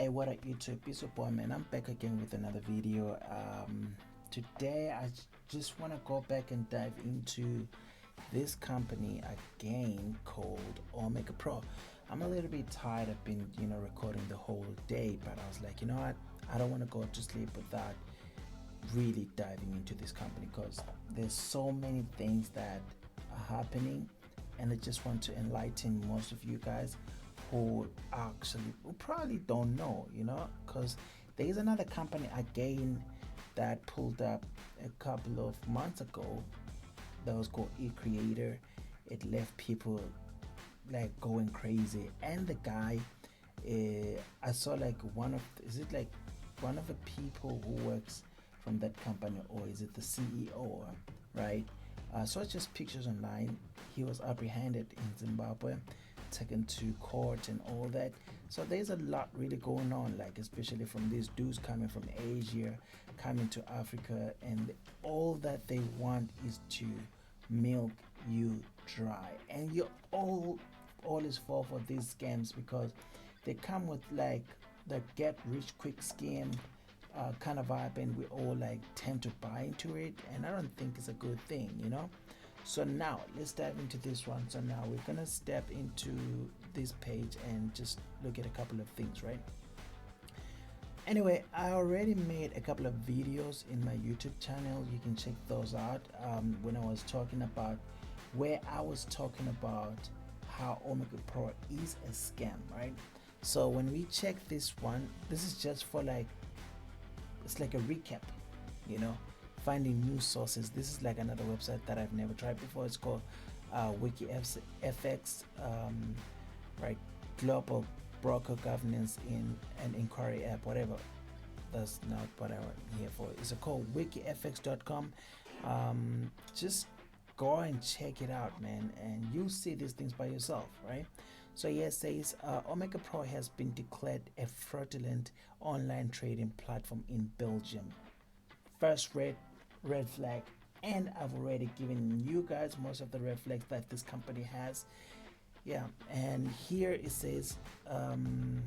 Hey, what up YouTube? It's your boy, man. I'm back again with another video. Today I just want to go back and dive into this company again called Omega Pro. I'm a little bit tired. I've been recording the whole day, but I was like, you know what, I don't want to go to sleep without really diving into this company, because there's so many things that are happening, and I just want to enlighten most of you guys who probably don't know, because there is another company again that pulled up a couple of months ago that was called eCreator. It left people like going crazy, and the guy, I saw like is it like one of the people who works from that company, or is it the CEO, right? So it's just pictures online. He was apprehended in Zimbabwe, taken to court and all that. So there's a lot really going on, like especially from these dudes coming from Asia, coming to Africa, and all that they want is to milk you dry. And you always fall for these scams, because they come with like the get rich quick scheme kind of vibe, and we all like tend to buy into it, and I don't think it's a good thing. So now let's dive into this one. So now we're gonna step into this page and just look at a couple of things, right? Anyway, I already made a couple of videos in my YouTube channel. You can check those out. When I was talking about how Omega Pro is a scam, right? So when we check this one, this is just for like, it's like a recap, finding news sources. This is like another website that I've never tried before. It's called WikiFX, right? Global Broker Governance in an Inquiry App, whatever. That's not what I'm here for. It's called wikifx.com. Just go and check it out, man, and you'll see these things by yourself, right? So yes, says Omega Pro has been declared a fraudulent online trading platform in Belgium. First red flag, and I've already given you guys most of the red flags that this company has. Yeah, and here it says I'm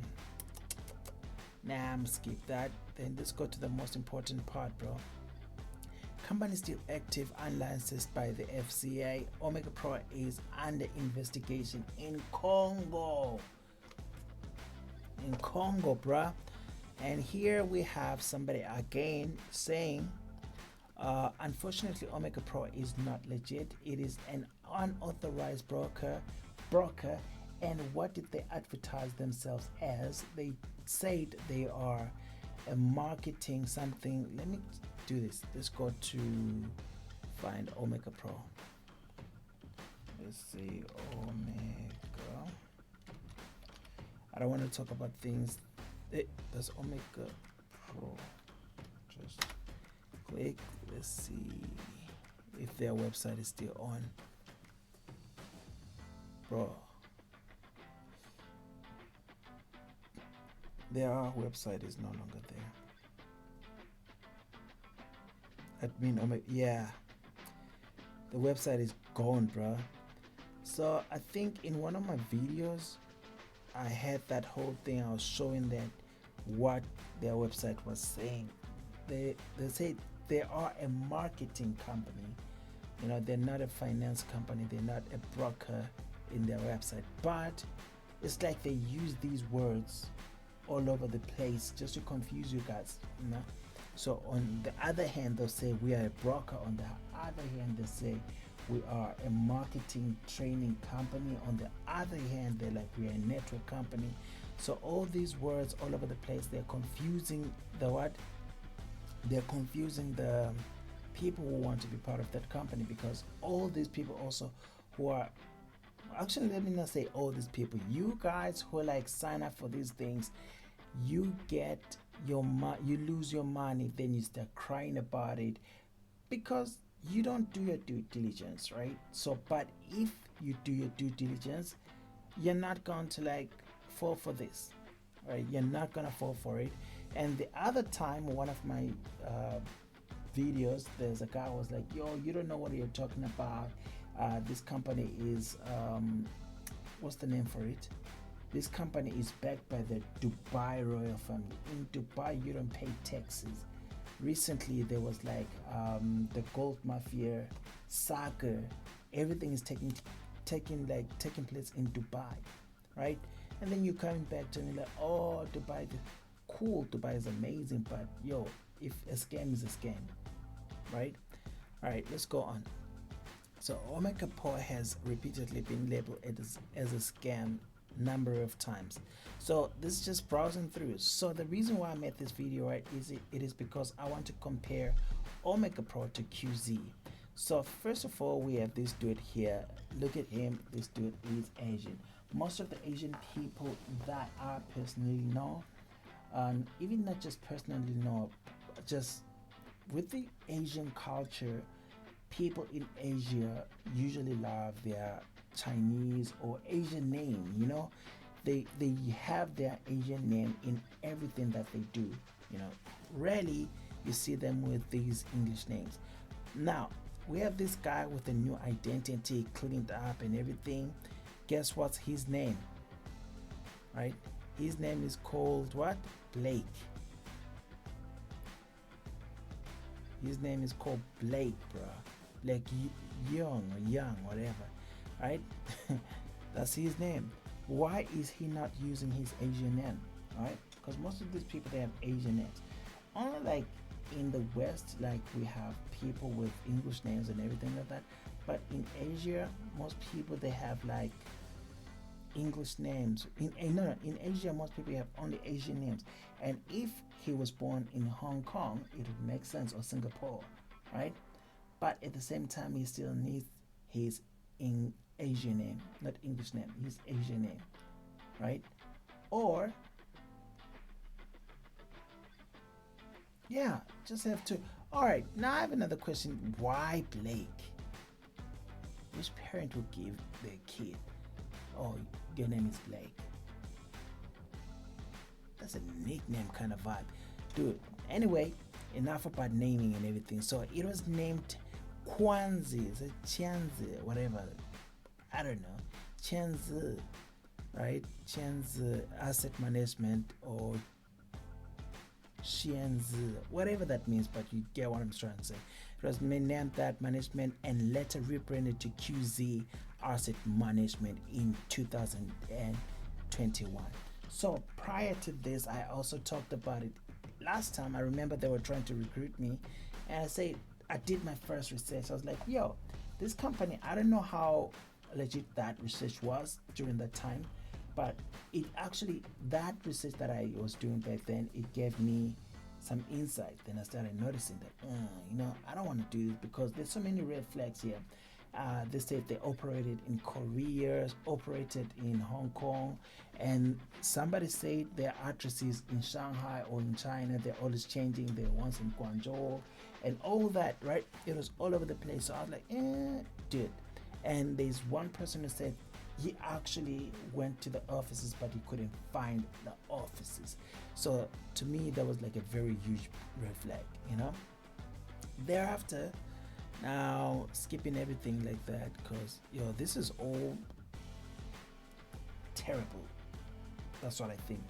skip that. Then let's go to the most important part, bro. Company still active, unlicensed by the FCA. Omega Pro is under investigation in Congo. Bruh. And here we have somebody again saying, unfortunately, Omega Pro is not legit. It is an unauthorized broker. And what did they advertise themselves as? They said they are a marketing something. Let me do this. Let's go to find Omega Pro. Let's see, Omega. I don't want to talk about things. That's Omega Pro. Just click. Let's see if their website is still on, bro. Their website is no longer there. Yeah, the website is gone, bro. So I think in one of my videos I had that whole thing. I was showing that what their website was saying. They say they are a marketing company. They're not a finance company. They're not a broker in their website. But it's like they use these words all over the place just to confuse you guys. So on the other hand, they'll say we are a broker. On the other hand, they say we are a marketing training company. On the other hand, they're like we are a network company. So all these words all over the place, they're confusing they're confusing the people who want to be part of that company, because all these people also who are, actually let me not say all these people, you guys who like sign up for these things, you get you lose your money, then you start crying about it because you don't do your due diligence, right? So but if you do your due diligence, you're not going to like fall for this, right? You're not gonna fall for it. And the other time, one of my videos, there's a guy who was like, yo, you don't know what you're talking about. This company is what's the name for it? This company is backed by the Dubai royal family. In Dubai, you don't pay taxes. Recently, there was like the gold mafia saga. Everything is taking place in Dubai, right? And then you're coming back to me like, oh, Dubai, cool, Dubai is amazing, but yo, if a scam is a scam, right? All right, let's go on. So Omega Pro has repeatedly been labeled as a scam number of times. So this is just browsing through. So the reason why I made this video, right, is it is because I want to compare Omega Pro to QZ. So first of all, we have this dude here. Look at him. This dude is Asian. Most of the Asian people that I personally know, even not just personally know, just with the Asian culture, people in Asia usually love their Chinese or Asian name. You know, they have their Asian name in everything that they do. You know, rarely you see them with these English names. Now we have this guy with a new identity, cleaned up and everything. Guess what's his name? Right? His name is called what? Blake. His name is called Blake, bro. Like young, whatever. Right? That's his name. Why is he not using his Asian name? Right? Because most of these people, they have Asian names. Only like in the West, like we have people with English names and everything like that. But in Asia, most people, they have like English names. In Asia, most people have only Asian names. And if he was born in Hong Kong, it would make sense, or Singapore, right? But at the same time, he still needs his Asian name, not English name, his Asian name, right? Or yeah, just have to. All right, now I have another question. Why Blake? Which parent would give their kid, oh, your name is Blake? That's a nickname kind of vibe, dude. Anyway, enough about naming and everything. So it was named Kwanzi, Chanzi, whatever. I don't know. Chanzi, right? Chanzi Asset Management, or Shianzi, whatever that means, but you get what I'm trying to say. It was named that management and later rebranded to QZ Asset Management in 2021. So prior to this, I also talked about it last time. I remember they were trying to recruit me, and I did my first research. I was like, yo, this company, I don't know how legit that research was during that time, but it actually, that research that I was doing back then, it gave me some insight. Then I started noticing that, I don't want to do this because there's so many red flags here. They said they operated in Korea, operated in Hong Kong, and somebody said their addresses in Shanghai or in China, they're always changing. They're once in Guangzhou and all that, right? It was all over the place. So I was like, dude. And there's one person who said he actually went to the offices, but he couldn't find the offices. So to me, that was like a very huge red flag, Thereafter, now skipping everything like that, because this is all terrible. That's what I think.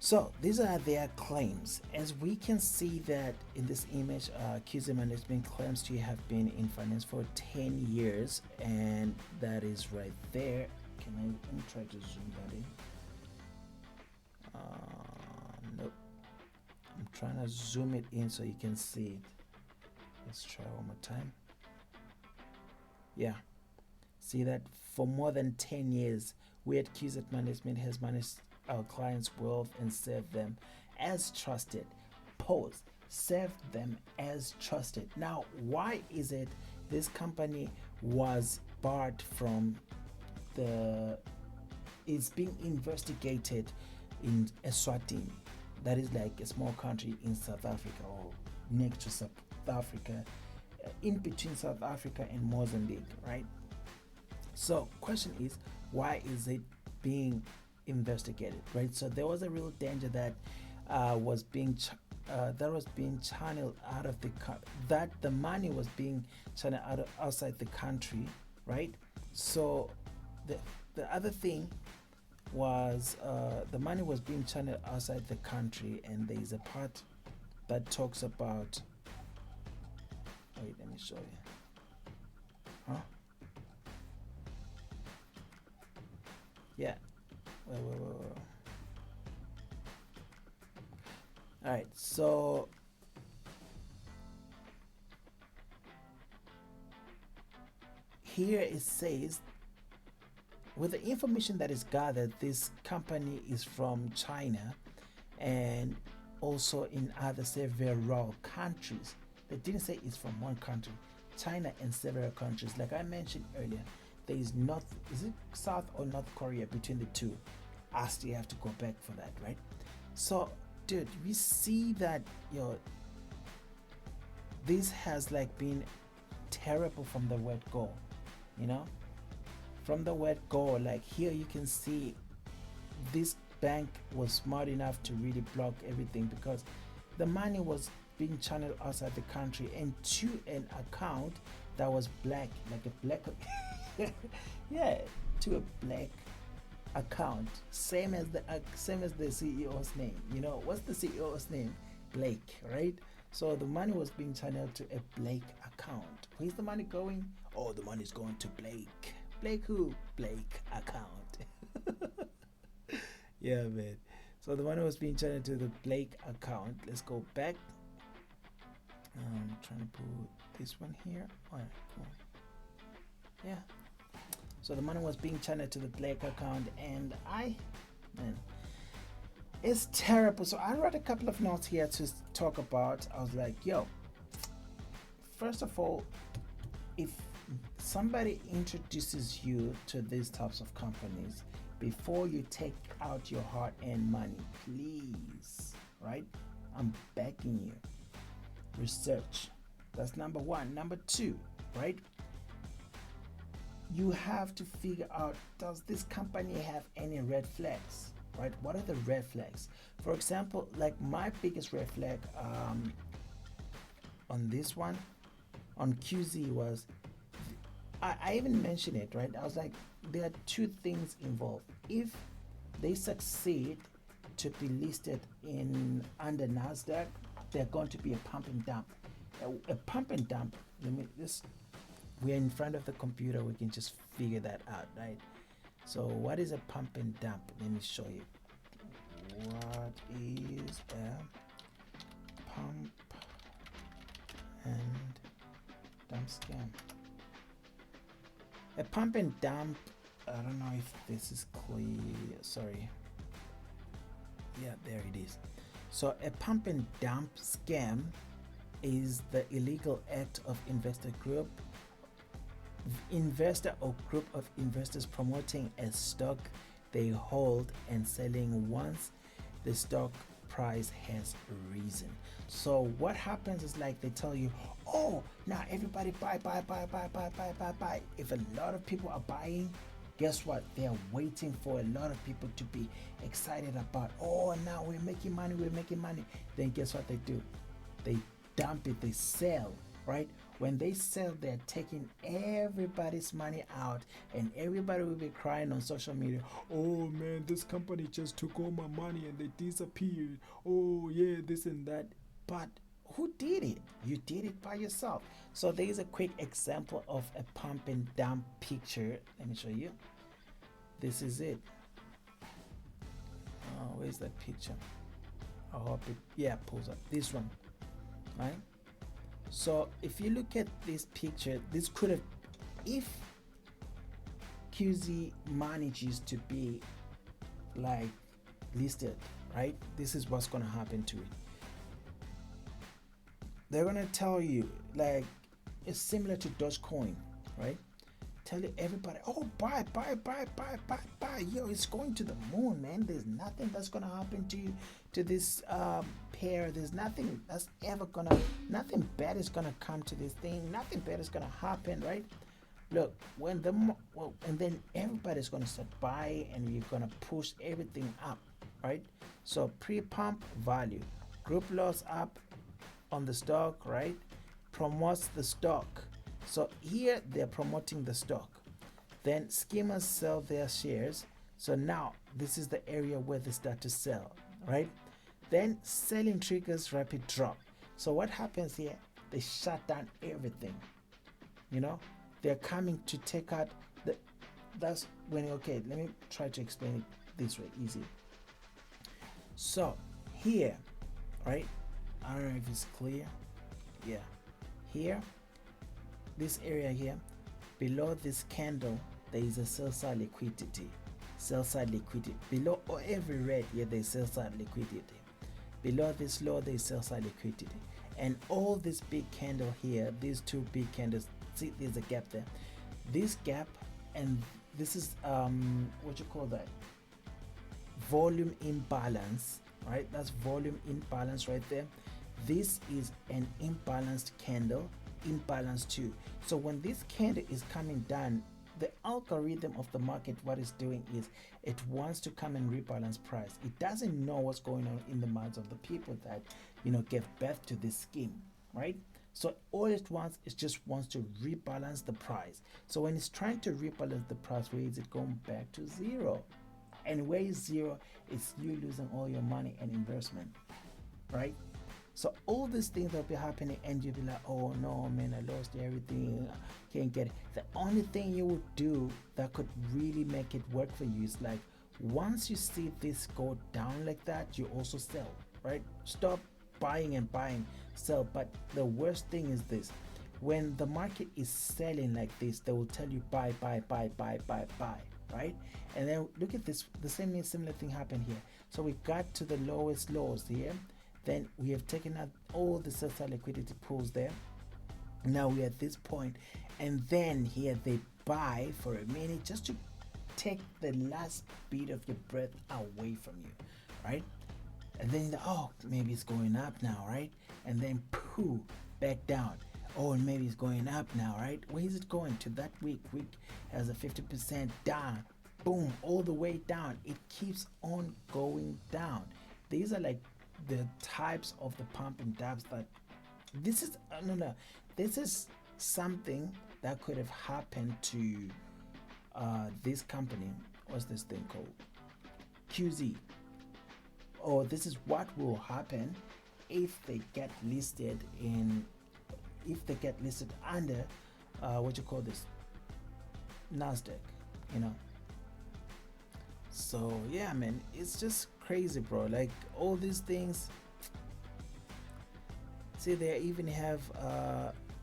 So these are their claims. As we can see that in this image, QZ Management claims to have been in finance for 10 years, and that is right there. Let me try to zoom that in. Nope. I'm trying to zoom it in so you can see it. Let's try one more time. Yeah. See that for more than 10 years, we at QZ Management has managed our clients' wealth and served them as trusted. Pause. Served them as trusted. Now, why is it this company was barred from it's being investigated in Eswatini? That is like a small country in South Africa, or next to South Africa, in between South Africa and Mozambique, right? So question is, why is it being investigated, right? So there was a real danger that was being channeled out of that the money was being channeled outside the country, right? So the the other thing was the money was being channeled outside the country, and there is a part that talks about. Wait, let me show you. Huh? Yeah. Wait. All right. So here it says, with the information that is gathered, this company is from China and also in other several countries. They didn't say it's from one country. China and several countries. Like I mentioned earlier, there is is it South or North Korea between the two? I still have to go back for that, right? So, dude, we see that this has like been terrible from the word go, from the word go. Like here you can see this bank was smart enough to really block everything, because the money was being channeled outside the country and to an account that was black, like a black yeah, to a black account, same as the CEO's name. What's the CEO's name? Blake, right? So the money was being channeled to a Blake account. Where's the money going? Oh, the money's going to Blake. Blake who? Blake account. Yeah, man. So the money was being channeled to the Blake account. Let's go back. I'm trying to put this one here. All right, cool. Yeah. So the money was being channeled to the Blake account, and it's terrible. So I wrote a couple of notes here to talk about. I was like, yo, first of all, if somebody introduces you to these types of companies, before you take out your hard-earned money, please, right? I'm begging you, research. That's number one. Number two, right? You have to figure out, does this company have any red flags, right? What are the red flags? For example, like my biggest red flag on this one, on QZ, was, I even mentioned it, right? I was like, there are two things involved. If they succeed to be listed under NASDAQ, they're going to be a pump and dump. A pump and dump, we're in front of the computer, we can just figure that out, right? So what is a pump and dump? Let me show you. What is a pump and dump scam? A pump and dump, I don't know if this is clear. Sorry. Yeah, there it is. So a pump and dump scam is the illegal act of investor or group of investors promoting a stock they hold and selling once the stock price has risen. So what happens is, like, they tell you, oh, now everybody buy. If a lot of people are buying, guess what? They're waiting for a lot of people to be excited about, oh, now we're making money. Then guess what they do? They dump it, they sell, right? When they sell, they're taking everybody's money out, and everybody will be crying on social media, oh man, this company just took all my money and they disappeared. Oh yeah, this and that. But who did it? You did it by yourself. So there is a quick example of a pump and dump picture. Let me show you. This is it. Oh, where's that picture? I hope it pulls up. This one, right? So if you look at this picture, this could have, if QZ manages to be like listed, right? This is what's gonna happen to it. They're gonna tell you, like, it's similar to Dogecoin, right? Tell you everybody, oh, buy. Yo, it's going to the moon, man. There's nothing that's gonna happen to this pair. There's nothing that's nothing bad is gonna come to this thing. Nothing bad is gonna happen, right? Look, and then everybody's gonna start buying, and you're gonna push everything up, right? So pre-pump value, group loss up on the stock, right? Promotes the stock. So here they're promoting the stock. Then schemers sell their shares. So now this is the area where they start to sell, right? Then selling triggers rapid drop. So what happens here? They shut down everything. You know, they're coming to take out the. That's when, okay, let me try to explain it this way, easy. So here, right? I don't know if it's clear. Yeah, here, this area here, below this candle, there is a sell side liquidity. Sell side liquidity below every red here, there's sell side liquidity. Below this low, there's sell side liquidity, and all this big candle here, these two big candles, see there's a gap there. This gap, and this is what you call that, volume imbalance, right? That's volume imbalance right there. This is an imbalanced candle, imbalance too. So when this candle is coming down, the algorithm of the market, what it's doing is it wants to come and rebalance price. It doesn't know what's going on in the minds of the people that, you know, gave birth to this scheme, right? So all it wants is just wants to rebalance the price. So when it's trying to rebalance the price, where is it going back to zero? And where is zero? It's you losing all your money and investment, right? So all these things will be happening, and you'll be like, oh no, man, I lost everything, can't get it. The only thing you would do that could really make it work for you is like, once you see this go down like that, you also sell, right? Stop buying and buying, sell. But the worst thing is this: when the market is selling like this, they will tell you buy, buy, buy, buy, buy, buy, right? And then look at this, the same similar thing happened here. So we got to the lowest lows here. Then we have taken out all the sell side liquidity pools there. Now we're at this point, and then here they buy for a minute just to take the last bit of your breath away from you, right? And then oh, maybe it's going up now, right? And then pooh, back down. Oh, and maybe it's going up now, right? Where is it going to? That week has a 50% down, boom, all the way down. It keeps on going down. These are like the types of the pump and dabs that this is no, this is something that could have happened to this company. What's this thing called? QZ. Or this is what will happen if they get listed under what you call this, NASDAQ, you know. So yeah, man, it's just crazy, bro. Like all these things, see, they even have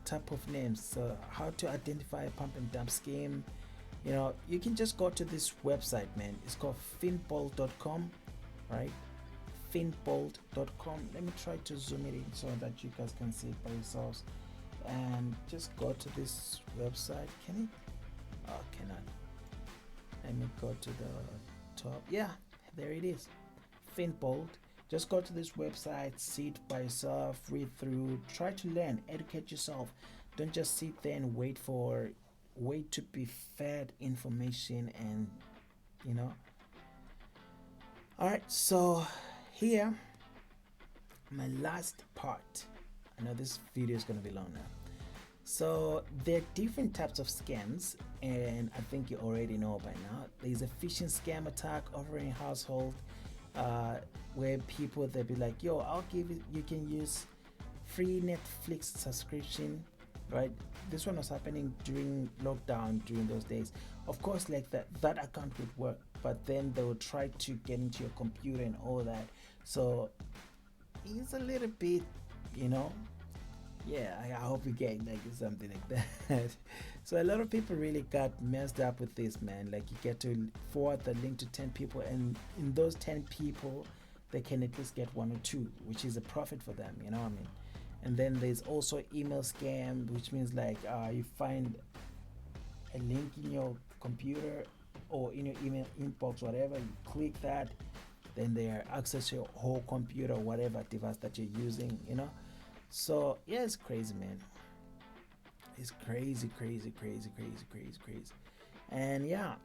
type of names. So how to identify a pump and dump scheme, you know, you can just go to this website, man. It's called finbolt.com, right? finbolt.com. Let me try to zoom it in so that you guys can see it by yourselves, and just go to this website. Can it? Oh, cannot. Let me go to the top. Yeah, there it is, Finbolt. Just go to this website, see it by yourself, read through, try to learn, educate yourself. Don't just sit there and wait to be fed information, and you know. All right, so here, my last part. I know this video is going to be long now. So there are different types of scams, and I think you already know by now. There's a phishing scam attack over in household, where people, they'll be like, yo, I'll give you can use free Netflix subscription, right? This one was happening during lockdown, during those days. Of course, like that account would work, but then they would try to get into your computer and all that. So it's a little bit, you know, yeah, I hope you get like something like that. So a lot of people really got messed up with this, man. Like you get to forward the link to 10 people, and in those 10 people, they can at least get 1 or 2, which is a profit for them, you know what I mean? And then there's also email scam, which means like you find a link in your computer or in your email inbox, whatever, you click that, then they access your whole computer, whatever device that you're using, you know. So yeah, it's crazy, man. It's crazy. And yeah,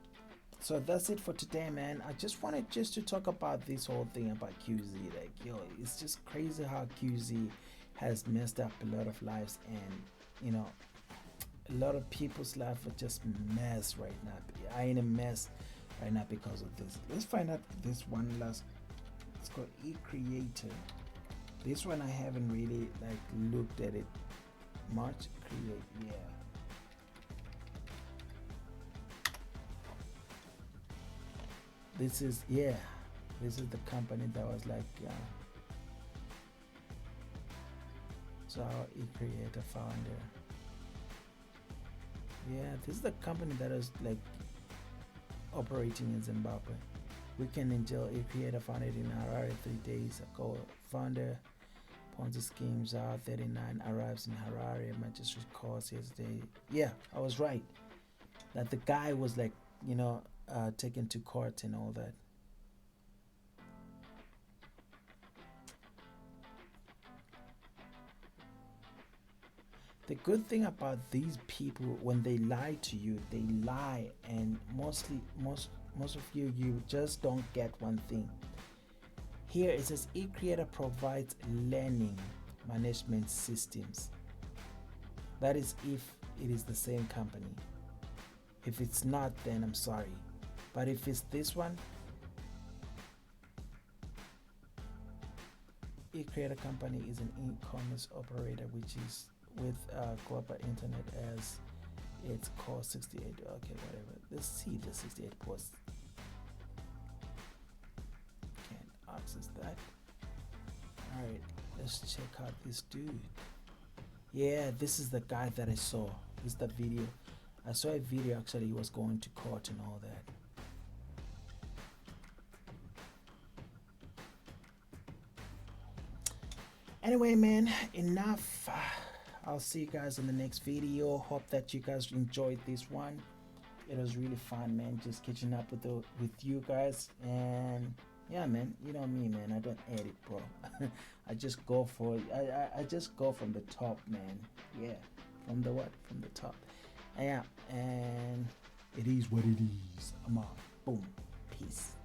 so that's it for today, man. I just wanted to talk about this whole thing about QZ. Like, yo, it's just crazy how QZ has messed up a lot of lives, and you know, a lot of people's life are just mess right now. I in a mess right now because of this. Let's find out this one last. It's called eCreator. This one I haven't really like looked at it much. Create, yeah. This is, yeah, this is the company that was like so eCreator founder. Yeah, this is the company that is like operating in Zimbabwe. Weekend in jail, eCreator founded in Harare 3 days ago. Founder Ponzi schemes are 39 arrives in Harare magistrate court yesterday. Yeah, I was right. That the guy was like, you know, taken to court and all that. The good thing about these people, when they lie to you, they lie, and most of you just don't get one thing. Here it says eCreator provides learning management systems. That is if it is the same company. If it's not, then I'm sorry. But if it's this one, eCreator company is an e-commerce operator which is with global internet as its core 68. Okay, whatever. Let's see the 68 posts. Can't access that. Alright, let's check out this dude. Yeah, this is the guy that I saw. This is the video. I saw a video actually, he was going to court and all that. Anyway, man, enough. I'll see you guys in the next video. Hope that you guys enjoyed this one. It was really fun, man, just catching up with you guys. And yeah, man, you know me, man, I don't edit, bro. I just go for I just go from the top, man. Yeah, from the what? From the top. Yeah, and it is what it is. I'm out. Boom. Peace.